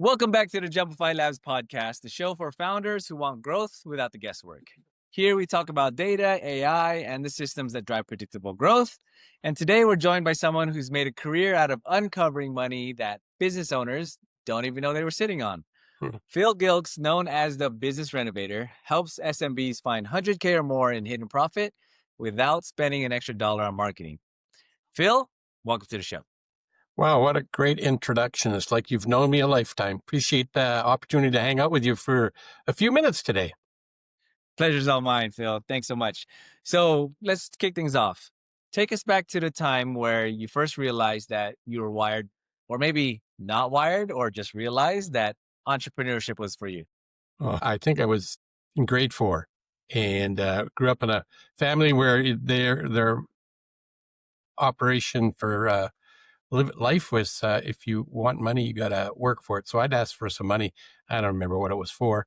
Welcome back to the JumpifyLabs podcast, the show for founders who want growth without the guesswork. Here we talk about data, AI, and the systems that drive predictable growth. And today we're joined by someone who's made a career out of uncovering money that business owners don't even know they were sitting on. Hmm. Phil Gilkes, known as the Business Renovator, helps SMBs find 100K or more in hidden profit without spending an extra dollar on marketing. Phil, welcome to the show. Wow, what a great introduction. It's like you've known me a lifetime. Appreciate the opportunity to hang out with you for a few minutes today. Pleasure's all mine, Phil. Thanks so much. So let's kick things off. Take us back to the time where you first realized that you were wired, or maybe not wired, or just realized that entrepreneurship was for you. I think I was in grade 4 and grew up in a family where their operation for life was if you want money, you got to work for it. So I'd ask for some money. I don't remember what it was for,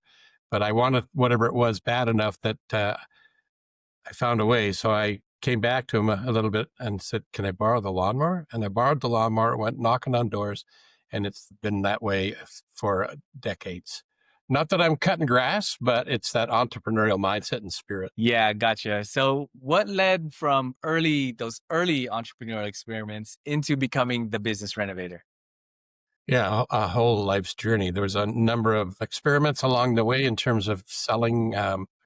but I wanted whatever it was bad enough that I found a way. So I came back to him a little bit and said, can I borrow the lawnmower? And I borrowed the lawnmower, went knocking on doors, and it's been that way for decades. Not that I'm cutting grass, but it's that entrepreneurial mindset and spirit. Yeah, gotcha. So what led from those early entrepreneurial experiments into becoming the business renovator? Yeah, a whole life's journey. There was a number of experiments along the way in terms of selling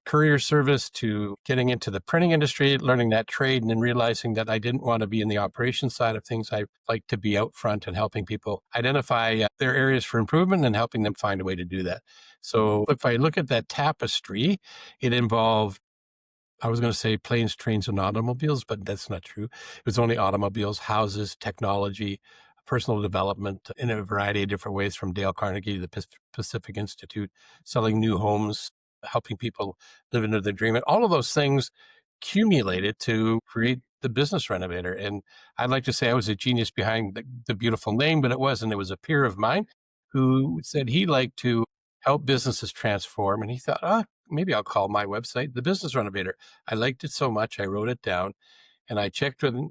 courier service to getting into the printing industry, learning that trade, and then realizing that I didn't want to be in the operations side of things. I like to be out front and helping people identify their areas for improvement and helping them find a way to do that. So if I look at that tapestry, it involved, I was going to say planes, trains, and automobiles, but that's not true. It was only automobiles, houses, technology, personal development in a variety of different ways, from Dale Carnegie to the Pacific Institute, selling new homes, helping people live into their dream. And all of those things accumulated to create the Business Renovator. And I'd like to say I was a genius behind the beautiful name, but it wasn't. It was a peer of mine who said he liked to help businesses transform. And he thought, maybe I'll call my website the Business Renovator. I liked it so much, I wrote it down and I checked with him.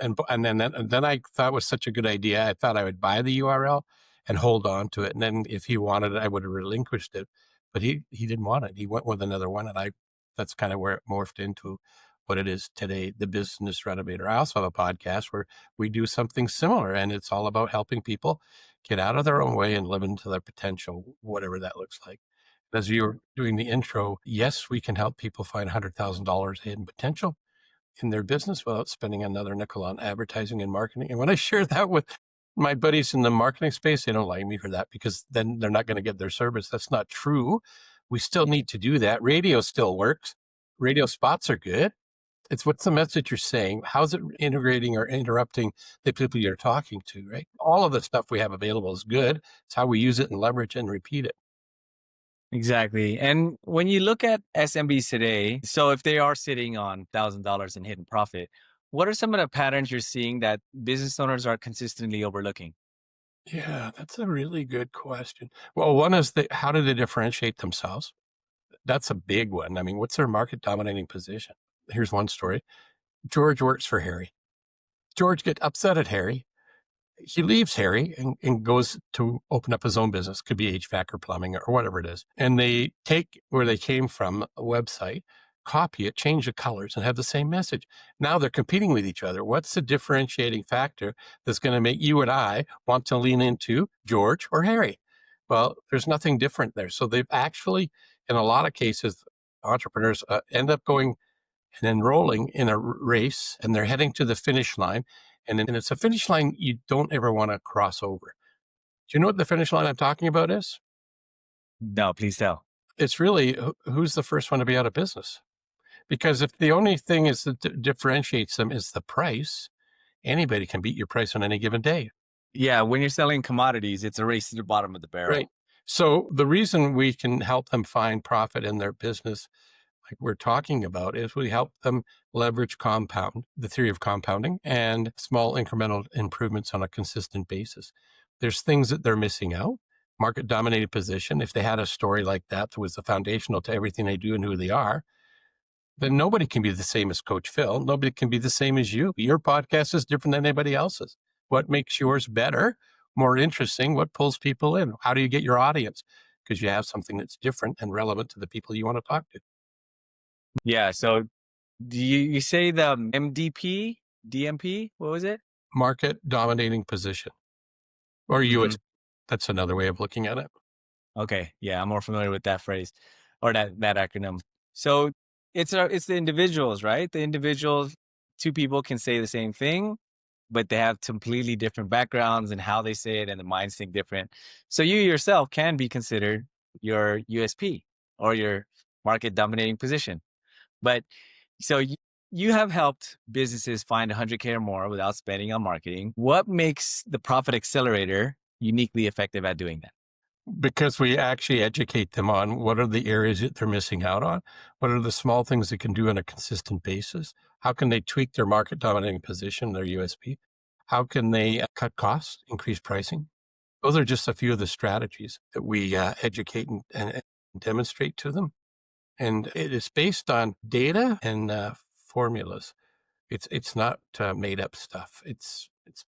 And then I thought it was such a good idea. I thought I would buy the URL and hold on to it. And then if he wanted it, I would have relinquished it. But he didn't want it. He went with another one. And that's kind of where it morphed into what it is today, the Business Renovator. I also have a podcast where we do something similar, and it's all about helping people get out of their own way and live into their potential, whatever that looks like. As you were doing the intro, yes, we can help people find $100,000 in potential in their business without spending another nickel on advertising and marketing. And when I share that with my buddies in the marketing space, they don't like me for that because then they're not going to get their service. That's not true. We still need to do that. Radio still works. Radio spots are good. It's what's the message you're saying? How's it integrating or interrupting the people you're talking to, right? All of the stuff we have available is good. It's how we use it and leverage and repeat it. Exactly. And when you look at SMBs today, so if they are sitting on $1,000 in hidden profit, what are some of the patterns you're seeing that business owners are consistently overlooking? Yeah, that's a really good question. Well, one is how do they differentiate themselves? That's a big one. I mean, what's their market dominating position? Here's one story. George works for Harry. George gets upset at Harry. He leaves Harry and goes to open up his own business. Could be HVAC or plumbing or whatever it is. And they take where they came from, a website, copy it, change the colors, and have the same message. Now they're competing with each other. What's the differentiating factor that's going to make you and I want to lean into George or Harry? Well, there's nothing different there. So they've actually, in a lot of cases, entrepreneurs end up going and enrolling in a race, and they're heading to the finish line. And it's a finish line you don't ever want to cross over. Do you know what the finish line I'm talking about is? No, please tell. It's really who's the first one to be out of business. Because if the only thing is that differentiates them is the price, anybody can beat your price on any given day. Yeah, when you're selling commodities, it's a race to the bottom of the barrel. Right. So the reason we can help them find profit in their business, like we're talking about, is we help them leverage the theory of compounding and small incremental improvements on a consistent basis. There's things that they're missing out. Market dominated position. If they had a story like that was the foundational to everything they do and who they are, then nobody can be the same as Coach Phil. Nobody can be the same as you. Your podcast is different than anybody else's. What makes yours better? more interesting? What pulls people in? How do you get your audience? Because you have something that's different and relevant to the people you want to talk to. Yeah. So do you say the MDP, DMP? What was it? Market dominating position or Hmm. US. That's another way of looking at it. Okay. Yeah, I'm more familiar with that phrase or that acronym. So it's the individuals, right? The individuals, two people can say the same thing, but they have completely different backgrounds and how they say it, and the minds think different. So you yourself can be considered your USP or your market dominating position. But so you have helped businesses find 100K or more without spending on marketing. What makes the Profit Accelerator uniquely effective at doing that? Because we actually educate them on what are the areas that they're missing out on, what are the small things they can do on a consistent basis, how can they tweak their market dominating position, their USP, how can they cut costs, increase pricing. Those are just a few of the strategies that we educate and demonstrate to them. And it is based on data and formulas. It's not made up stuff. It's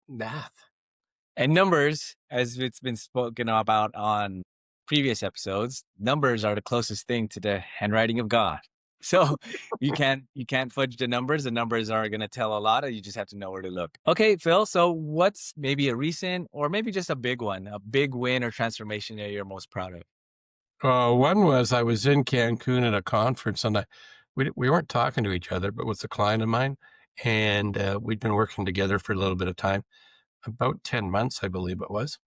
math. And numbers, as it's been spoken about on previous episodes, numbers are the closest thing to the handwriting of God. So you can't fudge the numbers. The numbers are going to tell a lot. You just have to know where to look. Okay, Phil. So what's maybe a recent or maybe just a big one, a big win or transformation that you're most proud of? One was I was in Cancun at a conference, and we weren't talking to each other, but with a client of mine, and we'd been working together for a little bit of time, about 10 months, I believe it was,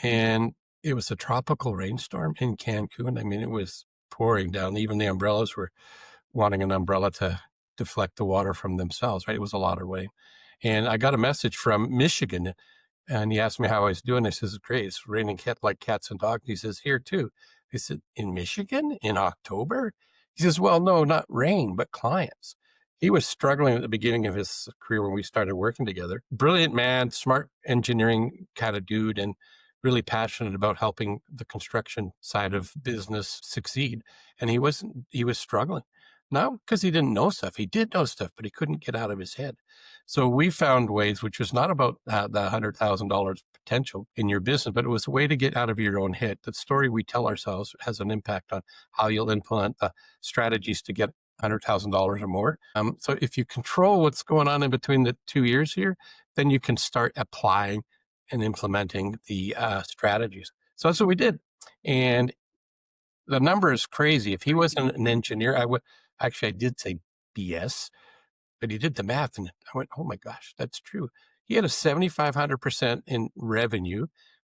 and it was a tropical rainstorm in Cancun. I mean, it was pouring down. Even the umbrellas were wanting an umbrella to deflect the water from themselves. Right, it was a lot of rain, and I got a message from Michigan. And he asked me how I was doing. I says, great. It's raining like cats and dogs. He says, here too. I said, in Michigan in October? He says, well, no, not rain, but clients. He was struggling at the beginning of his career when we started working together. Brilliant man, smart engineering kind of dude, and really passionate about helping the construction side of business succeed. And he was struggling. Not because he didn't know stuff. He did know stuff, but he couldn't get out of his head. So we found ways, which was not about the $100,000 potential in your business, but it was a way to get out of your own head. The story we tell ourselves has an impact on how you'll implement the strategies to get $100,000 or more. So if you control what's going on in between the 2 years here, then you can start applying and implementing the strategies. So that's what we did. And the number is crazy. If he wasn't an engineer, I did say BS, but he did the math and I went, oh my gosh, that's true. He had a 7,500% in revenue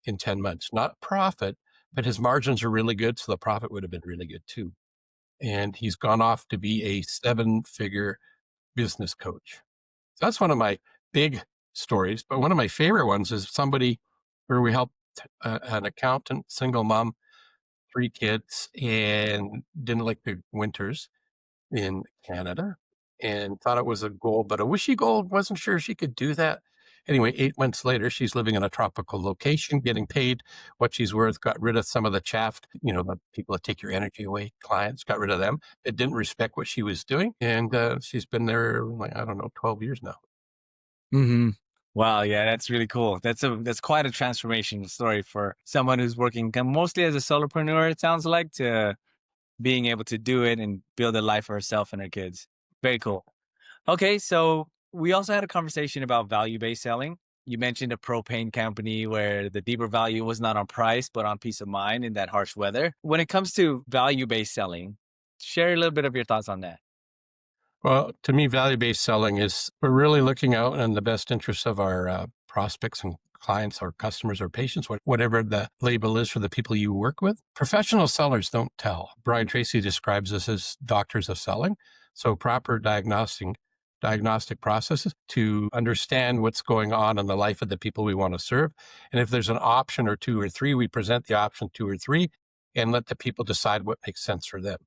in 10 months, not profit, but his margins are really good. So the profit would have been really good too. And he's gone off to be a 7-figure business coach. So that's one of my big stories. But one of my favorite ones is somebody where we helped an accountant, single mom, 3 kids, and didn't like the winters in Canada and thought it was a goal, but a wishy goal, wasn't sure she could do that. Anyway, 8 months later, she's living in a tropical location, getting paid what she's worth, got rid of some of the chaff, the people that take your energy away, clients, got rid of them. It didn't respect what she was doing. And she's been there, like, I don't know, 12 years now. Hmm. Wow, yeah, that's really cool. That's quite a transformation story for someone who's working mostly as a solopreneur. It sounds like to being able to do it and build a life for herself and her kids. Very cool. Okay, so we also had a conversation about value-based selling. You mentioned a propane company where the deeper value was not on price, but on peace of mind in that harsh weather. When it comes to value-based selling, share a little bit of your thoughts on that. Well, to me, value-based selling is we're really looking out in the best interests of our prospects and clients or customers or patients, whatever the label is for the people you work with. Professional sellers don't tell. Brian Tracy describes us as doctors of selling. So proper diagnostic processes to understand what's going on in the life of the people we want to serve. And if there's an option or two or three, we present the option 2 or 3 and let the people decide what makes sense for them.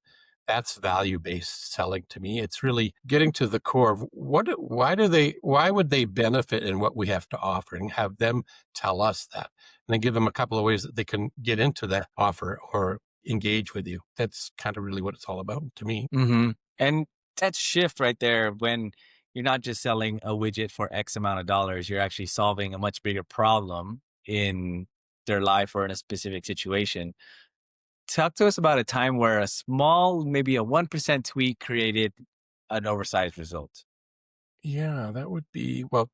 That's value-based selling to me. It's really getting to the core of why would they benefit in what we have to offer and have them tell us that. And then give them a couple of ways that they can get into that offer or engage with you. That's kind of really what it's all about to me. Hmm. And that shift right there, when you're not just selling a widget for X amount of dollars, you're actually solving a much bigger problem in their life or in a specific situation. Talk to us about a time where a small, maybe a 1% tweak created an oversized result. Yeah, that would be, well,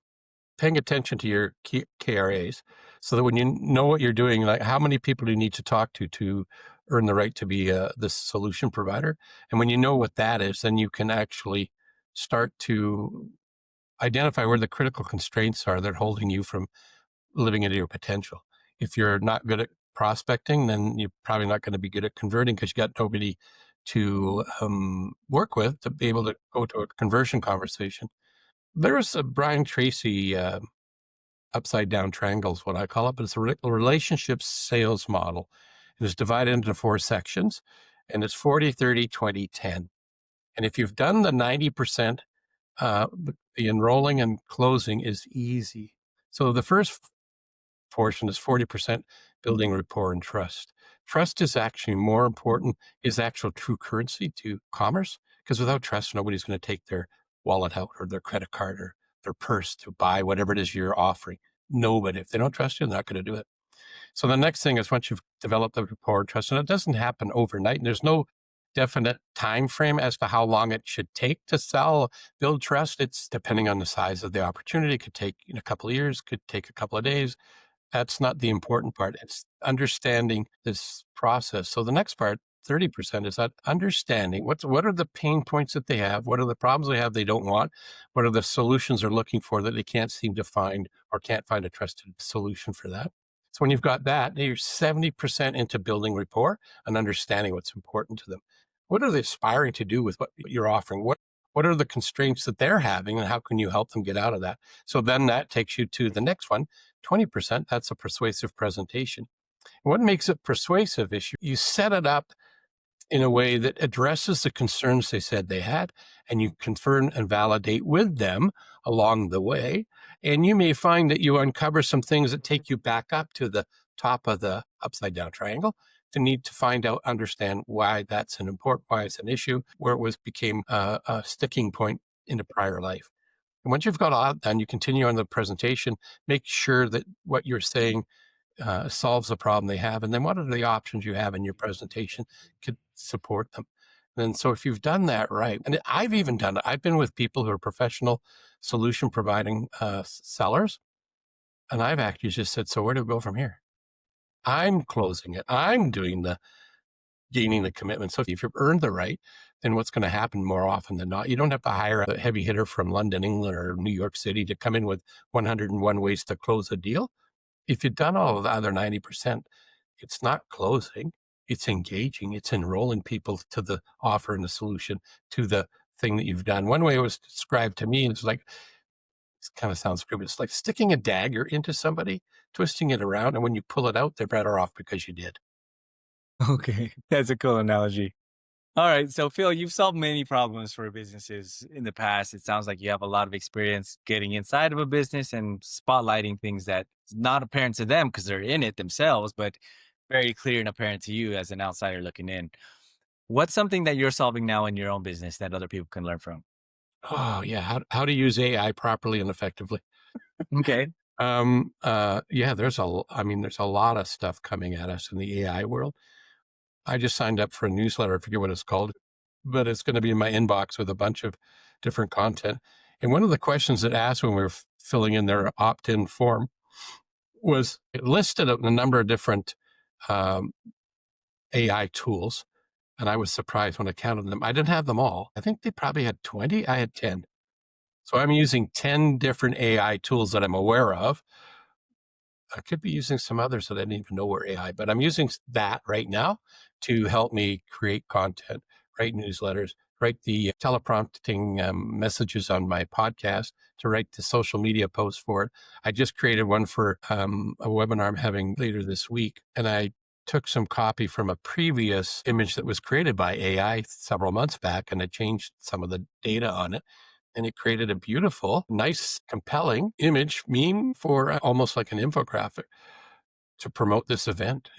paying attention to your KRAs so that when you know what you're doing, like how many people do you need to talk to earn the right to be the solution provider? And when you know what that is, then you can actually start to identify where the critical constraints are that are holding you from living into your potential. If you're not good at prospecting, then you're probably not going to be good at converting because you got nobody to work with to be able to go to a conversion conversation. There's a Brian Tracy upside down triangle is what I call it, but it's a relationship sales model. It is divided into 4 sections, and it's 40, 30, 20, 10. And if you've done the 90%, the enrolling and closing is easy. So the first portion is 40% building rapport and trust. Trust is actually more important, is actual true currency to commerce, because without trust, nobody's going to take their wallet out or their credit card or their purse to buy whatever it is you're offering. Nobody. If they don't trust you, they're not going to do it. So the next thing is once you've developed the rapport and trust, and it doesn't happen overnight, and there's no definite time frame as to how long it should take to build trust. It's depending on the size of the opportunity. It could take a couple of years, could take a couple of days. That's not the important part. It's understanding this process. So the next part, 30%, is that understanding what are the pain points that they have? What are the problems they have they don't want? What are the solutions they're looking for that they can't seem to find or can't find a trusted solution for that? So when you've got that, you're 70% into building rapport and understanding what's important to them. What are they aspiring to do with what you're offering? What are the constraints that they're having and how can you help them get out of that? So then that takes you to the next one, 20%, that's a persuasive presentation. What makes it persuasive is you set it up in a way that addresses the concerns they said they had, and you confirm and validate with them along the way. And you may find that you uncover some things that take you back up to the top of the upside down triangle to need to find out, understand why that's why it's an issue, where it became a sticking point in a prior life. And once you've got all that done, you continue on the presentation, make sure that what you're saying solves the problem they have. And then what are the options you have in your presentation could support them? And so if you've done that right, and I've even done it, I've been with people who are professional solution providing sellers, and I've actually just said, so where do we go from here? I'm closing it. I'm doing the gaining the commitment. So if you've earned the right, then what's going to happen more often than not? You don't have to hire a heavy hitter from London, England, or New York City to come in with 101 ways to close a deal. If you've done all of the other 90%, it's not closing, it's engaging, it's enrolling people to the offer and the solution to the thing that you've done. One way it was described to me is like, it kind of sounds stupid. It's like sticking a dagger into somebody, twisting it around, and when you pull it out, they're better off because you did. Okay, that's a cool analogy. All right. So, Phil, you've solved many problems for businesses in the past. It sounds like you have a lot of experience getting inside of a business and spotlighting things that's not apparent to them because they're in it themselves, but very clear and apparent to you as an outsider looking in. What's something that you're solving now in your own business that other people can learn from? Oh, yeah. How to use AI properly and effectively. Okay. Yeah, there's a lot of stuff coming at us in the AI world. I just signed up for a newsletter. I forget what it's called, but it's going to be in my inbox with a bunch of different content. And one of the questions that asked when we were filling in their opt-in form was it listed a number of different um, AI tools. And I was surprised when I counted them. I didn't have them all. I think they probably had 20. I had 10. So I'm using 10 different AI tools that I'm aware of. I could be using some others that I didn't even know were AI, but I'm using that right now to help me create content, write newsletters, write the teleprompting messages on my podcast, to write the social media posts for it. I just created one for a webinar I'm having later this week, and I took some copy from a previous image that was created by AI several months back, and I changed some of the data on it, and it created a beautiful, nice, compelling image meme for almost like an infographic to promote this event.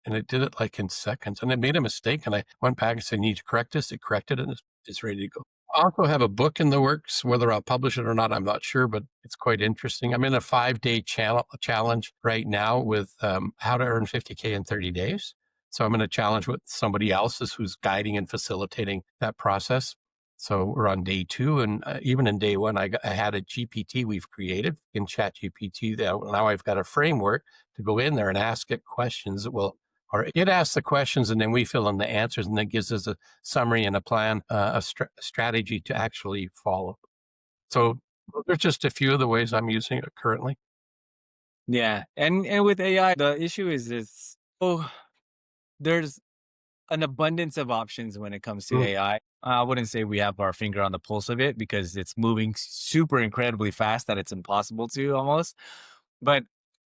And it did it like in seconds. And I made a mistake, and I went back and said, "You need to correct this." It corrected it, and it's ready to go. I also have a book in the works. Whether I'll publish it or not, I'm not sure, but it's quite interesting. I'm in a 5-day challenge right now with how to earn 50K in 30 days. So I'm in a challenge with somebody else's who's guiding and facilitating that process. So we're on day 2, and even in day 1, I had a GPT we've created in Chat GPT. Now I've got a framework to go in there and ask it questions that will, or it asks the questions and then we fill in the answers, and that gives us a summary and a plan, a strategy to actually follow. So there's just a few of the ways I'm using it currently. Yeah. And with AI, the issue is this, oh, there's an abundance of options when it comes to Mm. AI. I wouldn't say we have our finger on the pulse of it because it's moving super incredibly fast that it's impossible to almost. But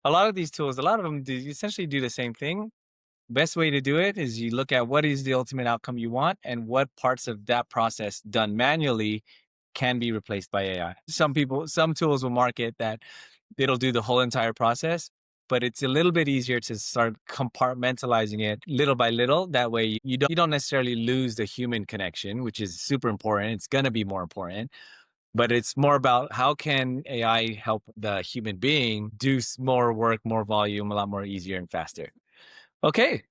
a lot of these tools, a lot of them do essentially do the same thing. Best way to do it is you look at what is the ultimate outcome you want and what parts of that process done manually can be replaced by AI. Some tools will market that it'll do the whole entire process, but it's a little bit easier to start compartmentalizing it little by little. That way you don't necessarily lose the human connection, which is super important. It's going to be more important, but it's more about how can AI help the human being do more work, more volume, a lot more easier and faster. Okay,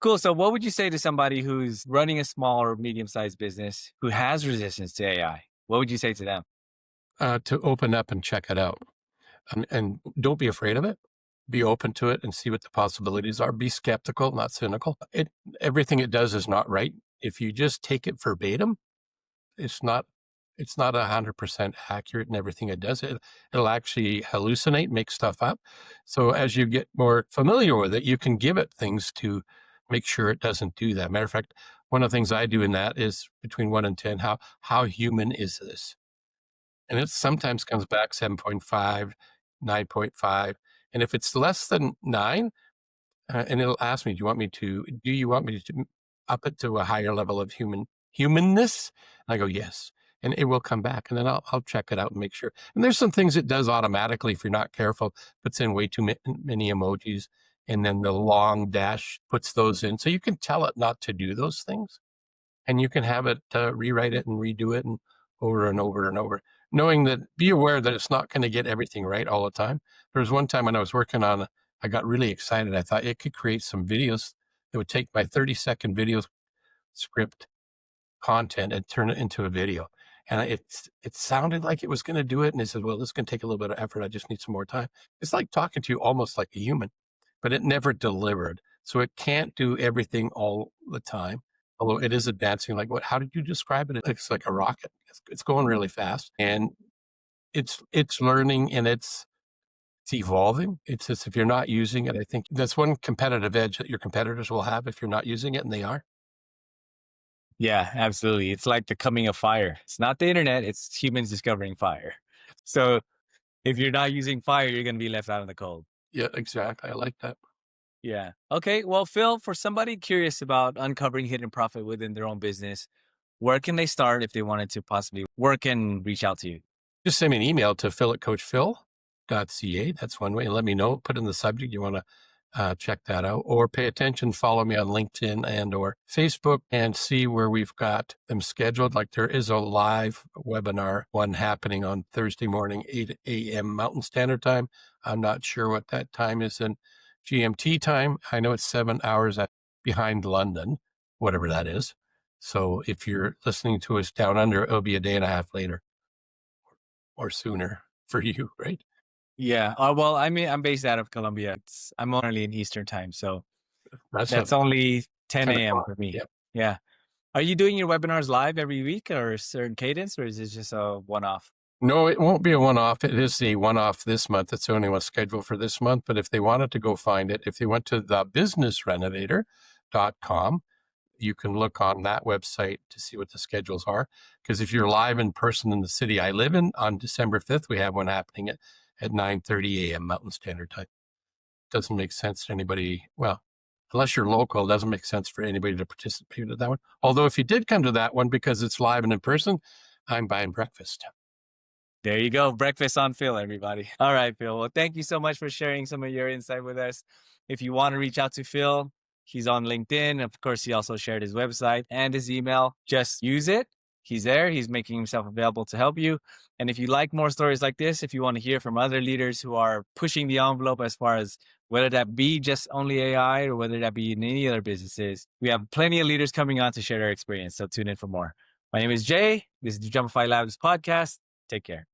cool. So what would you say to somebody who's running a small or medium-sized business who has resistance to AI? What would you say to them? To open up and check it out, and don't be afraid of it. Be open to it and see what the possibilities are. Be skeptical, not cynical. Everything it does is not right. If you just take it verbatim, it's not it's not 100% accurate in everything it does. It'll actually hallucinate, make stuff up. So as you get more familiar with it, you can give it things to make sure it doesn't do that. Matter of fact, one of the things I do in that is between 1 and 10, how human is this? And it sometimes comes back 7.5, 9.5. And if it's less than 9, and it'll ask me, do you want me to up it to a higher level of humanness? And I go, yes. And it will come back. And then I'll check it out and make sure. And there's some things it does automatically if you're not careful, puts in way too many emojis. And then the long dash puts those in. So you can tell it not to do those things. And you can have it rewrite it and redo it and over and over and over, knowing that, be aware that it's not going to get everything right all the time. There was one time when I was working on, I got really excited. I thought it could create some videos that would take my 30-second video script content and turn it into a video. And it sounded like it was going to do it. And they said, well, this is going to take a little bit of effort. I just need some more time. It's like talking to you almost like a human, but it never delivered. So it can't do everything all the time. Although it is advancing, like how did you describe it? It's like a rocket. It's going really fast, and it's learning and it's evolving. It's just if you're not using it, I think that's one competitive edge that your competitors will have if you're not using it, and they are. Yeah, absolutely. It's like the coming of fire. It's not the internet, it's humans discovering fire. So if you're not using fire, you're going to be left out in the cold. Yeah, exactly. I like that. Yeah. Okay. Well, Phil, for somebody curious about uncovering hidden profit within their own business, where can they start if they wanted to possibly work and reach out to you? Just send me an email to phil@coachphil.ca. That's one way. And let me know. Put in the subject you want to check that out, or pay attention. Follow me on LinkedIn and or Facebook, and see where we've got them scheduled. Like there is a live webinar one happening on Thursday morning, 8 a.m. Mountain Standard Time. I'm not sure what that time is in GMT time. I know it's 7 hours behind London, whatever that is. So if you're listening to us down under, it'll be a day and a half later or sooner for you, right? Yeah. Well, I mean, I'm based out of Colombia. I'm only in Eastern time. So That's that's only 10 10 a.m. o'clock. for me. Yeah. Yeah. Are you doing your webinars live every week or a certain cadence, or is it just a one-off? No, it won't be a one-off. It is a one-off this month. It's the only one scheduled for this month. But if they wanted to go find it, if they went to the businessrenovator.com, you can look on that website to see what the schedules are. Because if you're live in person in the city I live in, on December 5th, we have one happening at 9:30 a.m. Mountain Standard Time. Doesn't make sense to anybody. Well, unless you're local, it doesn't make sense for anybody to participate at that one. Although if you did come to that one because it's live and in person, I'm buying breakfast. There you go. Breakfast on Phil, everybody. All right, Phil. Well, thank you so much for sharing some of your insight with us. If you want to reach out to Phil, he's on LinkedIn. Of course, he also shared his website and his email. Just use it. he's there. He's making himself available to help you. And if you like more stories like this, if you want to hear from other leaders who are pushing the envelope as far as whether that be just only AI or whether that be in any other businesses, we have plenty of leaders coming on to share their experience. So tune in for more. My name is Jay. This is the JumpifyLabs podcast. Take care.